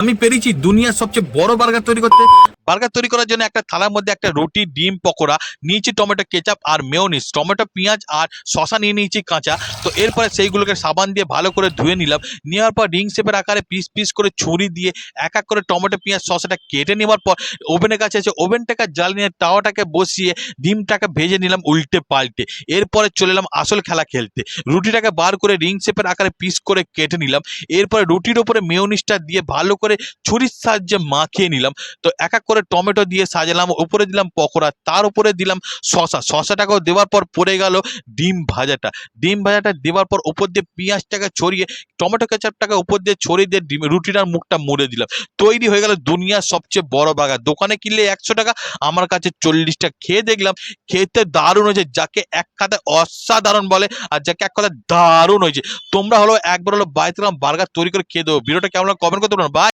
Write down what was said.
আমি পেরেছি দুনিয়ার সবচেয়ে বড় বার্গার তৈরি করতে। বার্গার তৈরি করার জন্য একটা থালার মধ্যে একটা রুটি, ডিম পকোড়া নিয়েছি, টমেটো কেচাপ আর মেয়োনিজ, টমেটো পেঁয়াজ আর শসা নিয়ে নিয়েছি কাঁচা। তো এরপরে সেইগুলোকে সাবান দিয়ে ভালো করে ধুয়ে নিলাম। নেওয়ার পর রিং শেপের আকারে পিস পিস করে ছুরি দিয়ে এক এক করে টমেটো পেঁয়াজ শসাটা কেটে নেওয়ার পর ওভেনের কাছে এসে ওভেনটাকে জ্বালিয়ে তাওয়াটাকে বসিয়ে ডিমটাকে ভেজে নিলাম উল্টে পাল্টে। এরপরে চলে এলাম আসল খেলা খেলতে। রুটিটাকে বার করে রিং শেপের আকারে পিস করে কেটে নিলাম। এরপরে রুটির ওপরে মেয়োনিজটা দিয়ে ভালো করে ছুরির সাহায্যে মাখিয়ে নিলাম। তো এক এক করে টমেটো দিয়ে সাজালাম, উপরে দিলাম পকোড়া, তার উপরে দিলাম শসাটাকেও দেওয়ার পর পড়ে গেল ডিম ভাজাটা। ডিম ভাজাটা দেওয়ার পর উপর দিয়ে পেঁয়াজটাকে ছড়িয়ে টমেটো কেচাপটাকে উপর দিয়ে ছড়িয়ে দিয়ে ডিম রুটিটার মুখটা মুড়ে দিলাম। তৈরি হয়ে গেল দুনিয়ার সবচেয়ে বড় বার্গার। দোকানে কিনলে 100 টাকা, আমার কাছে 40 টাকা। খেয়ে দেখলাম, খেতে দারুণ হয়েছে, যাকে এক কথায় অসাধারণ বলে আর যাকে এক কথায় দারুণ হয়েছে। তোমরা হলো একবার হলো বাড়িতে বার্গার তৈরি করে খেয়ে দেবো। ভিডিওটা কেমন কমেন্ট করতে পারো। বাই।